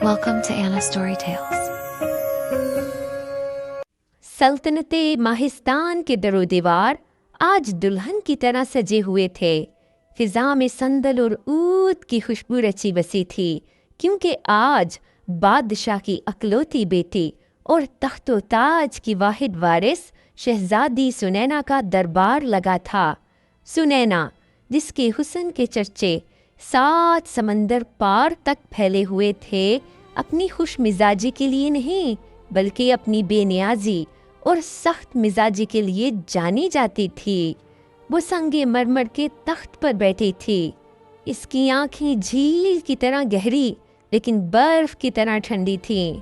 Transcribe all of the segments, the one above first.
Welcome to Anna Story Tales. सल्तनते माहिस्तान के दरो दीवार आज दुल्हन की तरह सजे हुए थे। फिजा में संदल और ऊद की खुशबू रची बसी थी, क्योंकि आज बादशाह की अकलौती बेटी और तख्तो ताज की वाहिद वारिस शहजादी सुनैना का दरबार लगा था। सुनैना, जिसके हुस्न के चर्चे 7 समंदर पार तक फैले हुए थे, अपनी खुश मिजाजी के लिए नहीं बल्कि अपनी बेनियाजी और सख्त मिजाजी के लिए जानी जाती थी। वो संगे मरमर के तख्त पर बैठी थी। इसकी आंखें झील की तरह गहरी लेकिन बर्फ की तरह ठंडी थीं।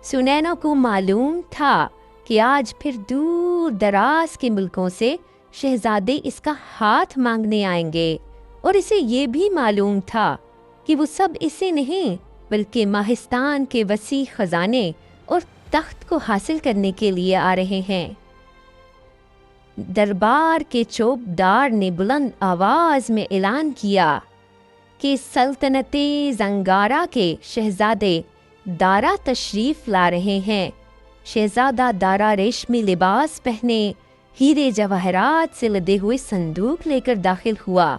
सुनैना को मालूम था कि आज फिर दूर दराज के मुल्कों से शहजादे इसका हाथ मांगने आएंगे, और इसे ये भी मालूम था कि वो सब इसे नहीं बल्कि माहिस्तान के वसी खजाने और तख्त को हासिल करने के लिए आ रहे हैं। दरबार के चौबदार ने बुलंद आवाज में ऐलान किया कि सल्तनते जंगारा के शहजादे दारा तशरीफ ला रहे हैं। शहजादा दारा रेशमी लिबास पहने हीरे जवाहरात से लदे हुए संदूक लेकर दाखिल हुआ।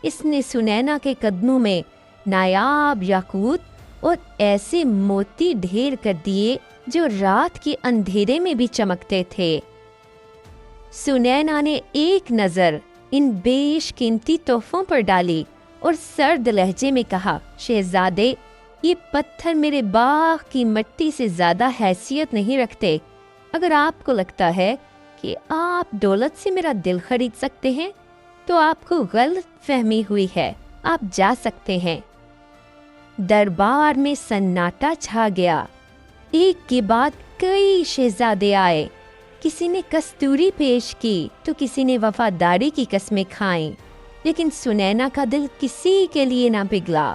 इसने सुनैना के कदमों में नायाब याकूत और ऐसे मोती ढेर कर दिए जो रात के अंधेरे में भी चमकते थे। सुनैना ने एक नज़र इन बेशकीमती तोहफों पर डाली और सर्द लहजे में कहा, शहजादे, ये पत्थर मेरे बाग की मिट्टी से ज़्यादा हैसियत नहीं रखते। अगर आपको लगता है कि आप दौलत से मेरा दिल खरीद सकते हैं तो आपको गलत फहमी हुई है। आप जा सकते हैं। दरबार में सन्नाटा छा गया। एक के बाद कई शहजादे आए। किसी ने कस्तूरी पेश की तो किसी ने वफादारी की कस्में खाईं, लेकिन सुनैना का दिल किसी के लिए ना पिघला।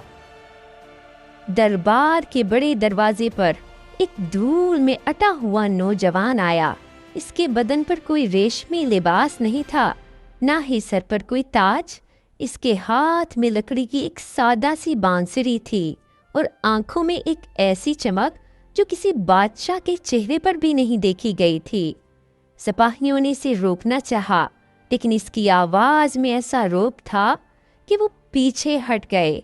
दरबार के बड़े दरवाजे पर एक धूल में अटा हुआ नौजवान आया। इसके बदन पर कोई रेशमी लिबास नहीं था, ना ही सर पर कोई ताज। इसके हाथ में लकड़ी की एक सादा सी बांसुरी थी और आंखों में एक ऐसी चमक जो किसी बादशाह के चेहरे पर भी नहीं देखी गई थी। सिपाहियों ने इसे रोकना चाहा, लेकिन इसकी आवाज में ऐसा रौब था कि वो पीछे हट गए।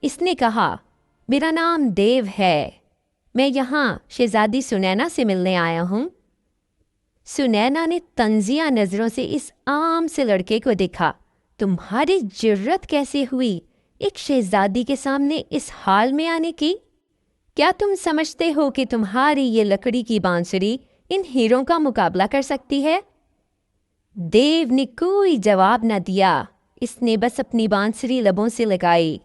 इसने कहा, मेरा नाम देव है। मैं यहाँ शहजादी सुनैना से मिलने आया हूँ। सुनैना ने तंजिया नजरों से इस आम से लड़के को देखा। तुम्हारी जुर्रत कैसे हुई एक शहजादी के सामने इस हाल में आने की? क्या तुम समझते हो कि तुम्हारी ये लकड़ी की बांसुरी इन हीरों का मुकाबला कर सकती है? देव ने कोई जवाब न दिया। इसने बस अपनी बांसुरी लबों से लगाई।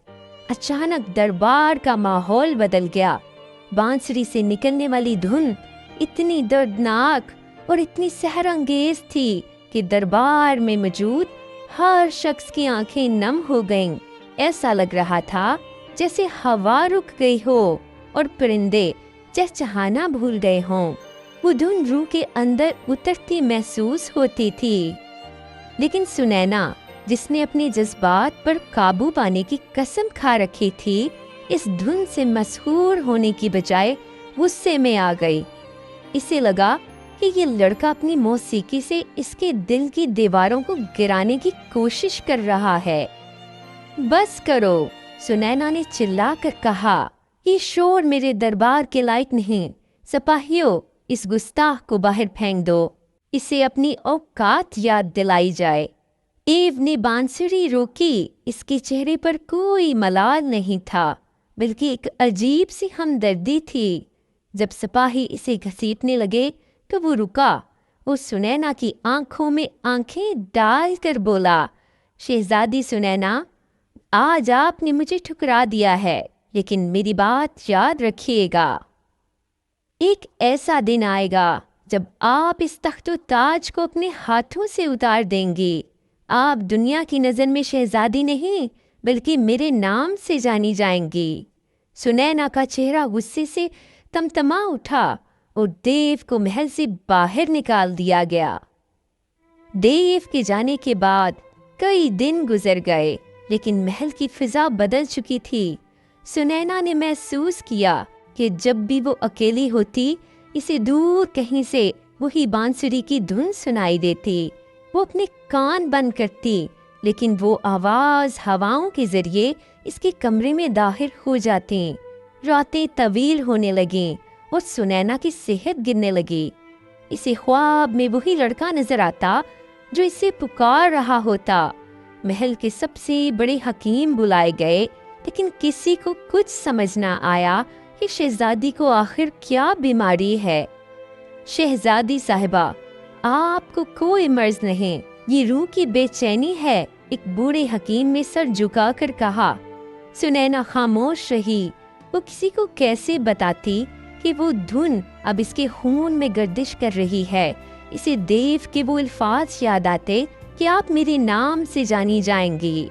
अचानक दरबार का माहौल बदल गया। बांसुरी से निकलने वाली धुन इतनी दर्दनाक और इतनी सहरंगेज थी कि दरबार में मौजूद हर शख्स की आंखें नम हो गईं। ऐसा लग रहा था जैसे हवा रुक गई हो और परिंदे चहचहाना भूल गए हों। वो धुन रूह के अंदर उतरती महसूस होती थी। लेकिन सुनैना, जिसने अपने जज्बात पर काबू पाने की कसम खा रखी थी, इस धुन से मसहूर होने की बजाय गुस्से में आ गई। इसे लगा कि ये लड़का अपनी मौसीकी से इसके दिल की दीवारों को गिराने की कोशिश कर रहा है। बस करो, सुनैना ने चिल्लाकर कहा, ये शोर मेरे दरबार के लायक नहीं। सिपाहियों, इस गुस्ताख को बाहर फेंक दो। इसे अपनी औकात याद दिलाई जाए। एव ने बांसुरी रोकी। इसके चेहरे पर कोई मलाल नहीं था, बल्कि एक अजीब सी हमदर्दी थी। जब सिपाही इसे घसीटने लगे तो वो रुका। वो सुनैना की आंखों में आंखें डालकर बोला, शहजादी सुनैना, आज आपने मुझे ठुकरा दिया है, लेकिन मेरी बात याद रखिएगा। एक ऐसा दिन आएगा जब आप इस तख्तो ताज को अपने हाथों से उतार देंगी। आप दुनिया की नज़र में शहजादी नहीं बल्कि मेरे नाम से जानी जाएंगी। सुनैना का चेहरा गुस्से से तमतमा उठा और देव को महल से बाहर निकाल दिया गया। देव के जाने के बाद कई दिन गुजर गए, लेकिन महल की फिजा बदल चुकी थी। सुनैना ने महसूस किया कि जब भी वो अकेली होती, इसे दूर कहीं से वही बांसुरी की धुन सुनाई देती। वो अपने कान बंद करती, लेकिन वो आवाज हवाओं के जरिए इसके कमरे में दाखिल हो जाती। रातें तवील होने लगीं और सुनैना की सेहत गिरने लगी। इसे ख्वाब में वही लड़का नजर आता जो इसे पुकार रहा होता। महल के सबसे बड़े हकीम बुलाए गए, लेकिन किसी को कुछ समझ ना आया कि शहजादी को आखिर क्या बीमारी है। शहजादी साहिबा, आपको कोई मर्ज नहीं, ये रूह की बेचैनी है, एक बूढ़े हकीम ने सर झुकाकर कहा। सुनैना खामोश रही। वो किसी को कैसे बताती कि वो धुन अब इसके खून में गर्दिश कर रही है। इसे देव के वो अल्फाज याद आते कि आप मेरे नाम से जानी जाएंगी।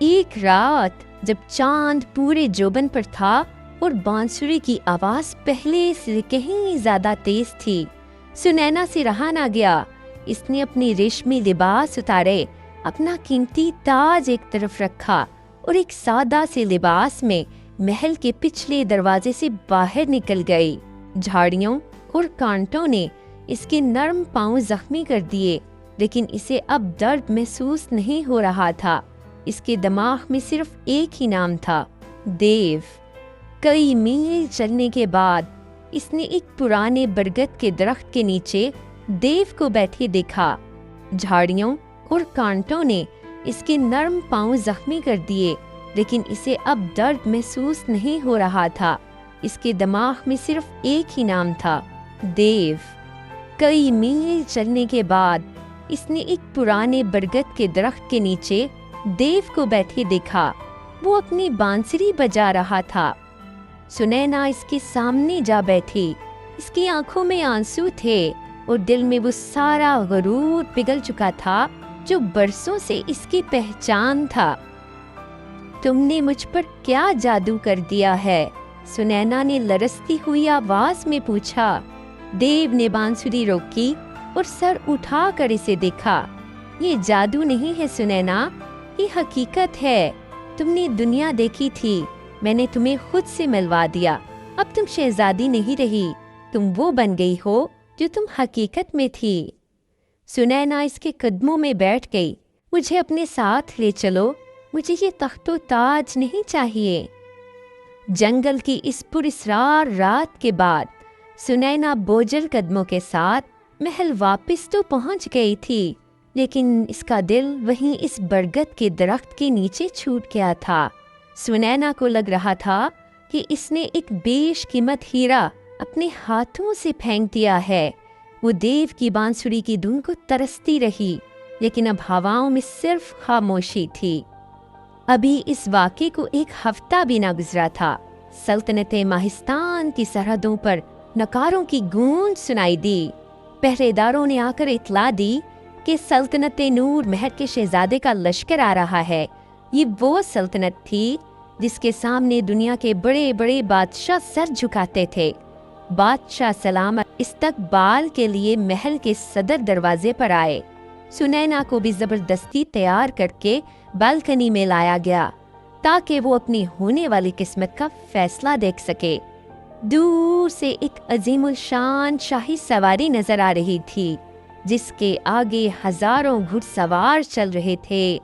एक रात जब चांद पूरे जोबन पर था और बांसुरी की आवाज पहले से कहीं ज्यादा तेज थी, सुनैना से रहा ना गया। इसने अपने रेशमी लिबास उतारे, अपना कीमती ताज एक तरफ रखा और एक सादा से लिबास में महल के पिछले दरवाजे से बाहर निकल गई। झाड़ियों और कांटों ने इसके नर्म पांव जख्मी कर दिए, लेकिन इसे अब दर्द महसूस नहीं हो रहा था। इसके दिमाग में सिर्फ एक ही नाम था, देव। कई मील चलने के बाद इसने एक पुराने बरगद के दरख्त के नीचे देव को बैठे देखा। झाड़ियों और कांटों ने इसके नर्म पांव जख्मी कर दिए, लेकिन इसे अब दर्द महसूस नहीं हो रहा था। इसके दिमाग में सिर्फ एक ही नाम था, देव। कई मील चलने के बाद इसने एक पुराने बरगद के दरख्त के नीचे देव को बैठे देखा। वो अपनी बांसुरी बजा रहा था। सुनैना इसके सामने जा बैठी। इसकी आंखों में आंसू थे और दिल में वो सारा गरूर पिघल चुका था जो बरसों से इसकी पहचान था। तुमने मुझ पर क्या जादू कर दिया है? सुनैना ने लरसती हुई आवाज में पूछा। देव ने बांसुरी रोकी और सर उठाकर इसे देखा। ये जादू नहीं है सुनैना, ये हकीकत है। तुमने दुनिया देखी थी, मैंने तुम्हें खुद से मिलवा दिया। अब तुम शहजादी नहीं रही, तुम वो बन गई हो जो तुम हकीकत में थी। सुनैना इसके कदमों में बैठ गई। मुझे अपने साथ ले चलो, मुझे ये तख्तो ताज नहीं चाहिए। जंगल की इस पुरस्रार रात के बाद सुनैना बोझल कदमों के साथ महल वापस तो पहुंच गई थी, लेकिन इसका दिल वहीं इस बरगद के दरख्त के नीचे छूट गया था। सुनैना को लग रहा था कि इसने एक बेशकीमत हीरा अपने हाथों से फेंक दिया है। वो देव की बांसुरी की धुन को तरसती रही, लेकिन अब हवाओं में सिर्फ खामोशी थी। अभी इस वाक़े को एक हफ्ता भी ना गुजरा था। सल्तनते माहिस्तान की सरहदों पर नकारों की गूंज सुनाई दी। पहरेदारों ने आकर इतला दी कि सल्तनते नूर महर के शहजादे का लश्कर आ रहा है। ये वो सल्तनत थी जिसके सामने दुनिया के बड़े बड़े बादशाह सर झुकाते थे। बादशाह सलामत इस्तकबाल के लिए महल के सदर दरवाजे पर आए। सुनैना को भी जबरदस्ती तैयार करके बालकनी में लाया गया ताकि वो अपनी होने वाली किस्मत का फैसला देख सके। दूर से एक अजीमुल शान शाही सवारी नजर आ रही थी, जिसके आगे हजारों घुड़सवार चल रहे थे।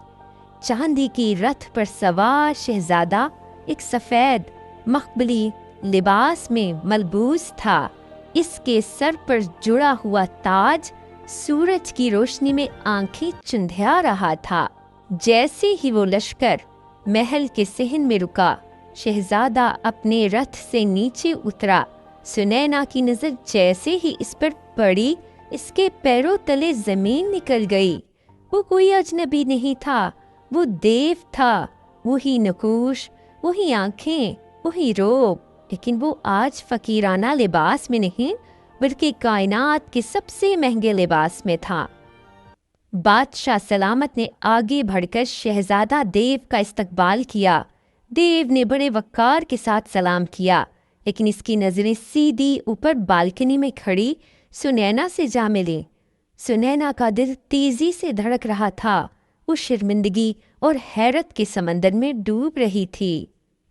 चांदी की रथ पर सवार शहजादा एक सफेद मखमली लिबास में मलबूस था। इसके सर पर जुड़ा हुआ ताज सूरज की रोशनी में आंखें चुंधिया रहा था। जैसे ही वो लश्कर महल के सहन में रुका, शहजादा अपने रथ से नीचे उतरा। सुनैना की नजर जैसे ही इस पर पड़ी, इसके पैरों तले जमीन निकल गई। वो कोई अजनबी नहीं था, वो देव था। वही नकूश, वही आंखें, वही रूप, लेकिन वो आज फकीराना लिबास में नहीं बल्कि कायनात के सबसे महंगे लिबास में था। बादशाह सलामत ने आगे बढ़कर शहजादा देव का इस्तकबाल किया। देव ने बड़े वक़ार के साथ सलाम किया, लेकिन इसकी नजरें सीधी ऊपर बालकनी में खड़ी सुनैना से जा मिली। सुनैना का दिल तेजी से धड़क रहा था। वो शर्मिंदगी और हैरत के समंदर में डूब रही थी।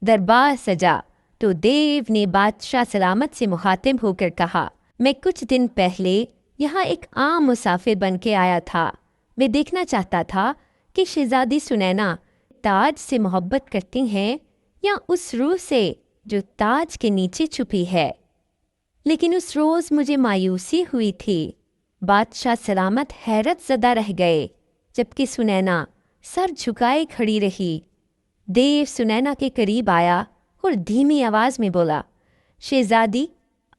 दरबार सजा तो देव ने बादशाह सलामत से मुखातिब होकर कहा, मैं कुछ दिन पहले यहाँ एक आम मुसाफिर बन के आया था। मैं देखना चाहता था कि शहजादी सुनैना ताज से मोहब्बत करती हैं या उस रूह से जो ताज के नीचे छुपी है। लेकिन उस रोज़ मुझे मायूसी हुई थी। बादशाह सलामत हैरत ज़दा रह गए, जबकि सुनैना सर झुकाए खड़ी रही। देव सुनैना के करीब आया और धीमी आवाज़ में बोला, शहजादी,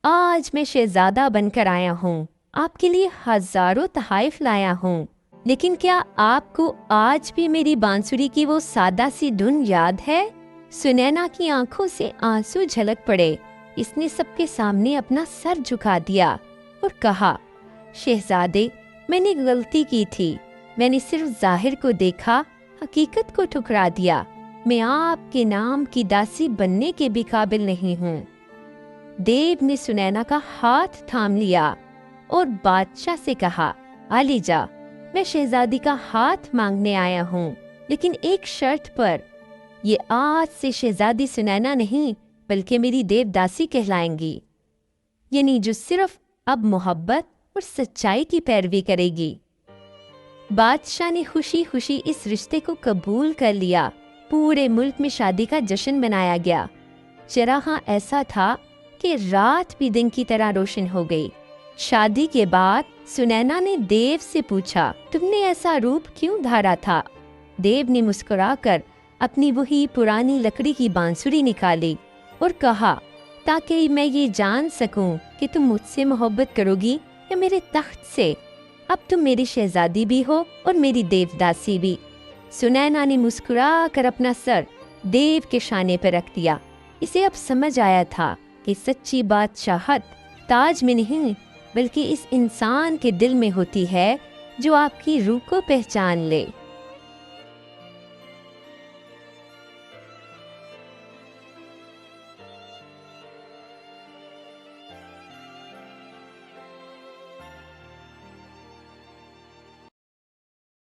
आज मैं शहजादा बनकर आया हूँ। आपके लिए हज़ारों तहाइफ लाया हूँ, लेकिन क्या आपको आज भी मेरी बांसुरी की वो सादा सी धुन याद है? सुनैना की आंखों से आंसू झलक पड़े। इसने सबके सामने अपना सर झुका दिया और कहा, शहजादे, मैंने गलती की थी। मैंने सिर्फ जाहिर को देखा, हकीकत को ठुकरा दिया। मैं आपके नाम की दासी बनने के भी काबिल नहीं हूँ। देव ने सुनैना का हाथ थाम लिया और बादशाह से कहा, आली जा, मैं शहजादी का हाथ मांगने आया हूँ, लेकिन एक शर्त पर। ये आज से शहजादी सुनैना नहीं बल्कि मेरी देवदासी कहलाएंगी, यानी जो सिर्फ अब मोहब्बत और सच्चाई की पैरवी करेगी। बादशाह ने खुशी खुशी इस रिश्ते को कबूल कर लिया। पूरे मुल्क में शादी का जश्न मनाया गया। चरहा ऐसा था कि रात भी दिन की तरह रोशन हो गई। शादी के बाद सुनैना ने देव से पूछा, तुमने ऐसा रूप क्यों धारा था? देव ने मुस्कुराकर अपनी वही पुरानी लकड़ी की बांसुरी निकाली और कहा, ताकि मैं ये जान सकूं कि तुम मुझसे मोहब्बत करोगी या मेरे तख्त से। अब तुम मेरी शहजादी भी हो और मेरी देवदासी भी। सुनैना ने मुस्कुरा कर अपना सर देव के शाने पर रख दिया। इसे अब समझ आया था कि सच्ची बादशाहत ताज में नहीं बल्कि इस इंसान के दिल में होती है जो आपकी रूह को पहचान ले।